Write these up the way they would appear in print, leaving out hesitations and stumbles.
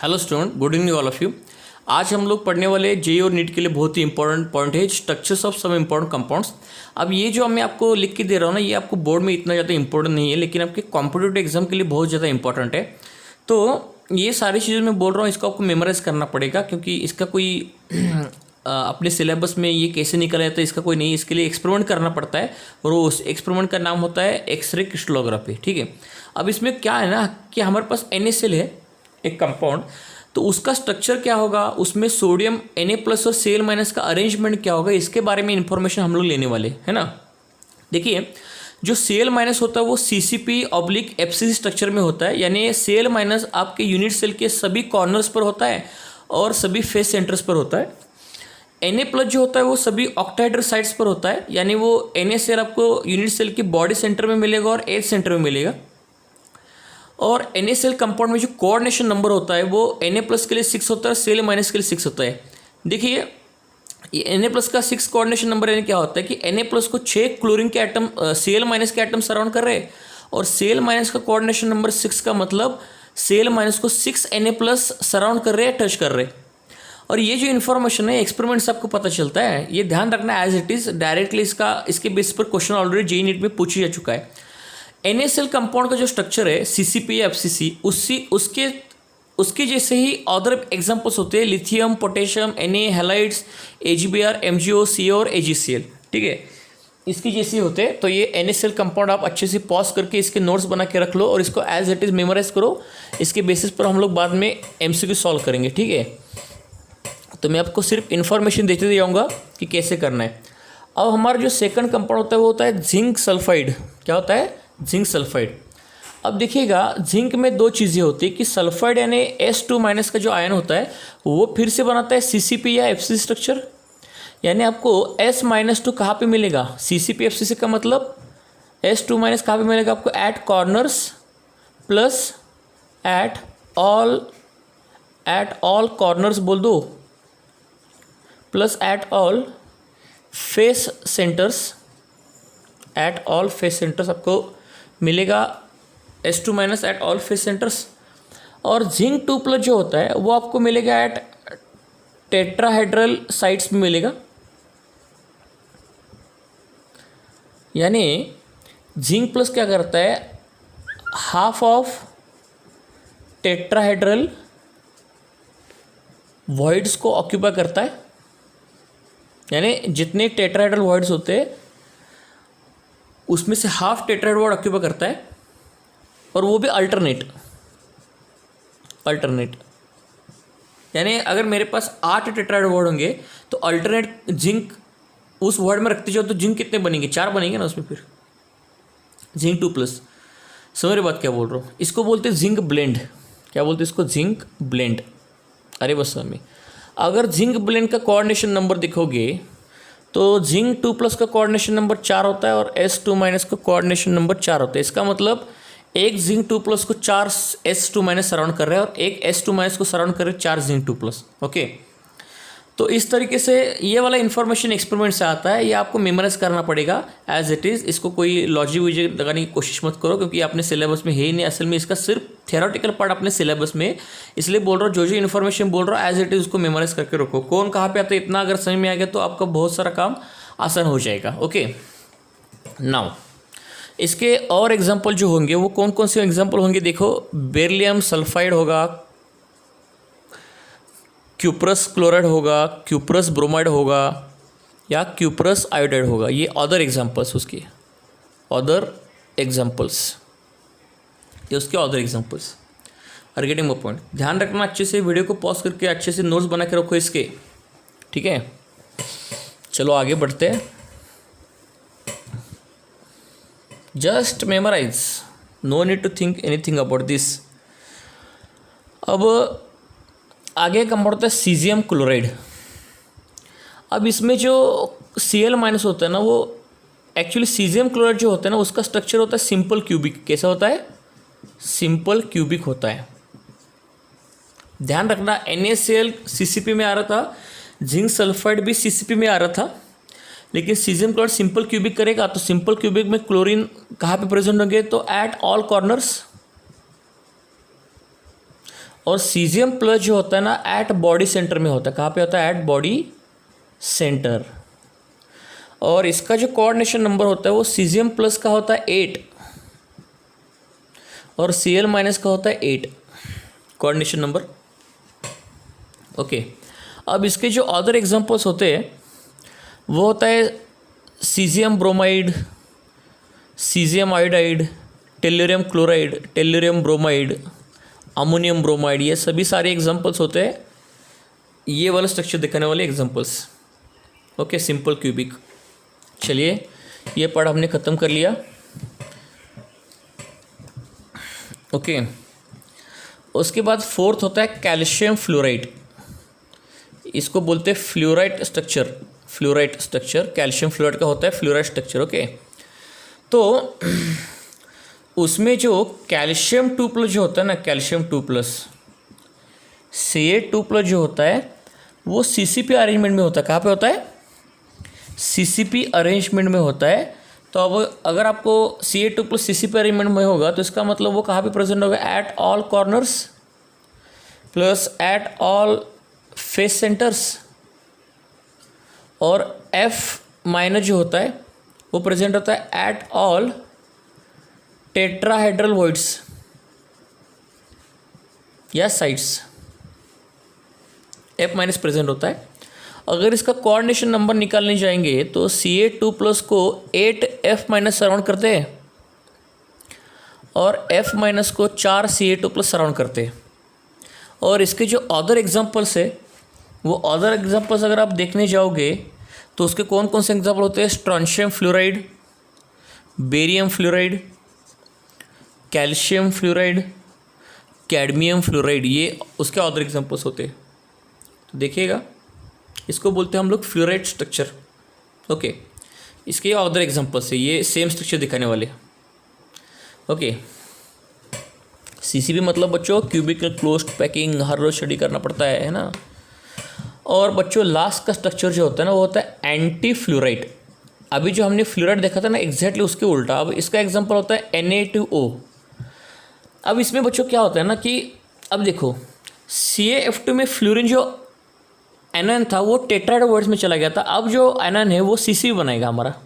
Hello student, good evening all of you. आज हम लोग पढ़ने वाले जेईई और नीट के लिए बहुत ही इंपॉर्टेंट पॉइंट है, structures of some important compounds. अब ये जो मैं आपको लिख के दे रहा हूँ ना, ये आपको बोर्ड में इतना ज़्यादा इंपॉर्टेंट नहीं है, लेकिन आपके कॉम्पिटिटिव एग्जाम के लिए बहुत ज़्यादा इंपॉर्टेंट है। तो ये सारी चीज़ें मैं बोल रहा हूँ, इसको आपको मेमोराइज करना पड़ेगा, क्योंकि इसका कोई अपने सिलेबस में ये कैसे निकला जाता है इसका कोई नहीं। इसके लिए एक्सपेरिमेंट करना पड़ता है, और उस एक्सपेरिमेंट का नाम होता है एक्सरे क्रिस्टलोग्राफी। ठीक है। अब इसमें क्या है ना कि हमारे पास NaCl है, एक कंपाउंड, तो उसका स्ट्रक्चर क्या होगा, उसमें सोडियम Na+ और Cl- का अरेंजमेंट क्या होगा, इसके बारे में इंफॉर्मेशन हम लोग लेने वाले है ना। देखिए, जो Cl- होता है वो CCP/FCC स्ट्रक्चर में होता है, यानी Cl- आपके यूनिट सेल के सभी कॉर्नर्स पर होता है और सभी फेस सेंटर्स पर होता है। Na+ जो होता है वो सभी ऑक्टाहेड्रल साइट्स पर होता है, यानी वो NaCl आपको यूनिट सेल के बॉडी सेंटर में मिलेगा और एज सेंटर में मिलेगा। और NaCl कंपाउंड में जो कोऑर्डिनेशन नंबर होता है वो Na+ के लिए 6 होता है, Cl- के लिए 6 होता है। देखिए, ये Na+ का 6 कोऑर्डिनेशन नंबर यानी क्या होता है कि Na+ को 6 क्लोरीन के एटम Cl- के एटम सराउंड कर रहे हैं, और Cl- का कोऑर्डिनेशन नंबर 6 का मतलब Cl- को 6 Na+ सराउंड कर रहे हैं, टच कर रहे हैं। और ये जो इन्फॉर्मेशन है एक्सपेरिमेंट से आपको पता चलता है, ये ध्यान रखना एज इट इज़। डायरेक्टली इसके बेस पर क्वेश्चन ऑलरेडी जेईई नीट में पूछा जा चुका है। NaCl कंपाउंड का जो स्ट्रक्चर है CCP या FCC, उसके जैसे ही अदर एग्जांपल्स होते हैं, lithium, potassium, Na halides, AgBr, MgO, Ca और AgCl। ठीक है, इसकी जैसे होते हैं। तो ये NaCl कंपाउंड आप अच्छे से पॉज करके इसके नोट्स बना के रख लो और इसको एज इट इज़ मेमोराइज करो। इसके बेसिस पर हम लोग बाद में MCQ सॉल्व करेंगे। ठीक है, तो मैं आपको सिर्फ इन्फॉर्मेशन देते जाऊँगा कि कैसे करना है। अब हमारा जो सेकंड कंपाउंड होता है वो होता है जिंक सल्फाइड। क्या होता है? Zinc sulphide. अब देखिएगा, जिंक में दो चीज़ें होती है कि सल्फाइड यानी S2- का जो आयन होता है वो फिर से बनाता है CCP या FCC स्ट्रक्चर। यानी आपको S-2 कहाँ पे मिलेगा? CCP FCC का मतलब S2- कहाँ पे मिलेगा आपको? At corners plus at all corners बोल दो, plus at all face centres. At all face centres आपको मिलेगा S2- at all face centres. और जिंक 2+ जो होता है वो आपको मिलेगा एट टेट्राहेड्रल साइट्स में मिलेगा। यानी जिंक प्लस क्या करता है, हाफ ऑफ टेट्राहेड्रल वॉइड्स को ऑक्यूपाई करता है। यानी जितने टेट्राहेड्रल वॉइड्स होते हैं उसमें से हाफ टेट्राहेड्रल वॉइड ऑक्यूपाई करता है, और वो भी अल्टरनेट। यानी अगर मेरे पास 8 टेट्राहेड्रल वॉइड होंगे तो अल्टरनेट जिंक उस वॉइड में रखते जाओ तो जिंक कितने बनेंगे? 4 बनेंगे ना उसमें। फिर जिंक 2+। समझ रहे बात क्या बोल रहा हूँ? इसको बोलते हैं जिंक ब्लेंड। क्या बोलते हैं इसको? Zinc blende. अरे बस में अगर जिंक ब्लेंड का कोऑर्डिनेशन नंबर देखोगे तो जिंक 2+ का कोऑर्डिनेशन नंबर 4 होता है और S2- का कोऑर्डिनेशन नंबर 4 होता है। इसका मतलब एक जिंक 2+ को 4 S2- सराउंड कर रहे हैं और एक S2- को सराउंड कर रहे हैं 4 जिंक 2+। ओके, तो इस तरीके से ये वाला इन्फॉर्मेशन एक्सपेरिमेंट से आता है, ये आपको मेमोराइज करना पड़ेगा एज इट इज़। इसको कोई लॉजिक विजिक लगाने की कोशिश मत करो, क्योंकि अपने सिलेबस में है ही नहीं। असल में इसका सिर्फ थ्योरेटिकल पार्ट अपने सिलेबस में, इसलिए बोल रहा हूँ जो इन्फॉर्मेशन बोल रहा हूँ एज इट इज़ उसको मेमोराइज करके रखो। कौन कहाँ पे आता है इतना अगर समझ में आ गया तो आपका बहुत सारा काम आसान हो जाएगा। ओके, नाउ इसके और एग्जाम्पल जो होंगे वो कौन कौन से एग्जाम्पल होंगे देखो। बेरिलियम सल्फाइड होगा, क्यूप्रस क्लोराइड होगा, क्यूप्रस ब्रोमाइड होगा, या क्यूप्रस आयोडाइड होगा। ये अदर एग्जाम्पल्स उसके, अदर एग्जाम्पल्स, ये उसके other examples are getting my point. ध्यान रखना, अच्छे से वीडियो को पॉज करके अच्छे से नोट्स बना के रखो इसके। ठीक है, चलो आगे बढ़ते हैं। Just memorise, no need to think anything about this. अब आगे कंपाउंड होता है सीजियम क्लोराइड। अब इसमें जो Cl- होता है ना, वो एक्चुअली सीजियम क्लोराइड जो होता है ना उसका स्ट्रक्चर होता है सिंपल क्यूबिक। कैसा होता है? सिंपल क्यूबिक होता है। ध्यान रखना, NaCl CCP में आ रहा था, जिंक सल्फाइड भी CCP में आ रहा था, लेकिन सीजियम क्लोराइड सिंपल क्यूबिक करेगा। तो सिंपल क्यूबिक में क्लोरीन कहाँ पे प्रेजेंट होंगे? तो एट ऑल कॉर्नर्स। और सीजियम प्लस जो होता है ना एट बॉडी सेंटर में होता है। कहाँ पे होता है? At body centre. और इसका जो कोऑर्डिनेशन नंबर होता है वो सीजियम प्लस का होता है 8 और Cl माइनस का होता है 8 कोऑर्डिनेशन नंबर। ओके, अब इसके जो अदर एग्जांपल्स होते हैं वो होता है caesium bromide, caesium iodide, tellurium chloride, tellurium bromide, ammonium bromide. ये सभी सारे एग्जांपल्स होते हैं ये वाला स्ट्रक्चर दिखाने वाले एग्जांपल्स। Okay, simple cubic. चलिए, ये पार्ट हमने ख़त्म कर लिया। ओके, उसके बाद फोर्थ होता है कैल्शियम फ्लोराइड। इसको बोलते हैं fluoride structure. Fluoride structure calcium fluoride का होता है फ्लोराइड स्ट्रक्चर। ओके, तो उसमें जो कैल्शियम 2+ जो होता है ना, कैल्शियम 2+, Ca2+ जो होता है वो CCP अरेंजमेंट में होता है। कहाँ पे होता है? CCP अरेंजमेंट में होता है। तो अब अगर आपको Ca2+ CCP अरेंजमेंट में होगा तो इसका मतलब वो कहाँ पे प्रेजेंट होगा? Eight all corners plus at all face centres. और F- जो होता है वो प्रेजेंट होता है एट ऑल टेट्राहेड्रल वॉइड्स या साइड्स। F- प्रेजेंट होता है। अगर इसका कोऑर्डिनेशन नंबर निकालने जाएंगे तो Ca2+ को 8F- सराउंड करते हैं और F- को 4 Ca2+ सराउंड करते हैं। और इसके जो अदर एग्जांपल्स है वो अदर एग्जांपल्स अगर आप देखने जाओगे तो उसके कौन कौन से एग्जांपल होते हैं? Strontium fluoride, barium fluoride, calcium fluoride, cadmium fluoride, ये उसके अदर एग्जांपल्स होते हैं। तो देखिएगा, इसको बोलते हैं हम लोग फ्लोराइड स्ट्रक्चर। ओके, इसके अदर एग्जांपल्स है, ये सेम स्ट्रक्चर दिखाने वाले। ओके, CCP मतलब बच्चों क्यूबिकल क्लोज्ड पैकिंग, हर रोज स्टडी करना पड़ता है ना। और बच्चों लास्ट का स्ट्रक्चर जो होता है ना वो होता है एंटी फ्लोराइड। अभी जो हमने फ्लोराइड देखा था ना एग्जैक्टली उसके उल्टा। अब इसका एग्जांपल होता है Na2O। अब इसमें बच्चों क्या होता है ना कि अब देखो CaF2 में फ्लोरीन जो एनन था वो टेट्राहेड्रल वर्ड्स में चला गया था। अब जो एनन है वो CCP बनाएगा हमारा।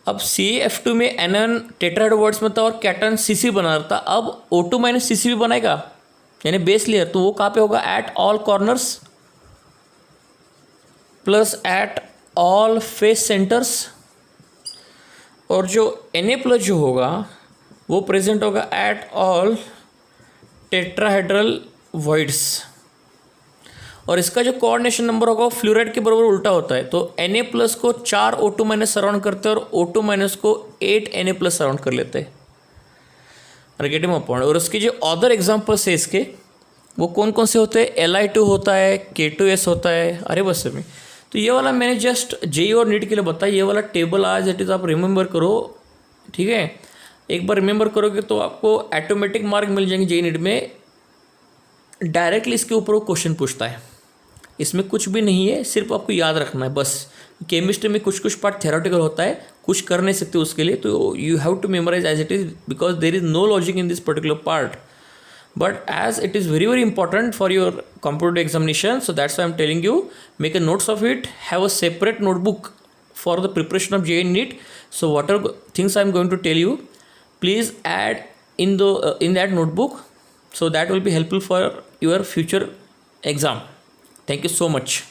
अब CaF2 में एनन टेट्राहेड्रल वर्ड्स में था और कैटन CCP बना रहा था। अब O2- CCP बनाएगा यानी बेस लेयर। तो वो कहाँ पे होगा? Eight all corners plus at all face centres. और जो Na+ जो होगा वो प्रेजेंट होगा एट ऑल टेट्राहेड्रल वॉइड्स। और इसका जो कोऑर्डिनेशन नंबर होगा वो फ्लोराइड के बराबर उल्टा होता है। तो Na+ को 4 O2- सराउंड करते हैं और O2- को 8 Na+ सराउंड कर लेते हैं। Getting my point. और उसके जो अदर एग्जांपल्स है इसके वो कौन कौन से होते हैं? Li2 होता है, K2S होता है। अरे बस में तो ये वाला मैंने जस्ट JEE और नीट के लिए बताया। ये वाला टेबल आज इट इज़ आप रिमेंबर करो, ठीक है। एक बार रिमेंबर करोगे तो आपको ऑटोमेटिक मार्क मिल जाएंगे। JEE नीट में डायरेक्टली इसके ऊपर वो क्वेश्चन पूछता है। इसमें कुछ भी नहीं है, सिर्फ आपको याद रखना है बस। केमिस्ट्री में कुछ कुछ पार्ट थेरोटिकल होता है, कुछ कर नहीं सकते उसके लिए, तो you have to memorise as it is because there is no logic in this particular part. But as it is very very important for your computer examination, so that's why I'm telling you, make a notes of it, have a separate notebook for the preparation of JEE NEET. So whatever things I'm going to tell you, please add in the in that notebook, so that will be helpful for your future exam. Thank you so much.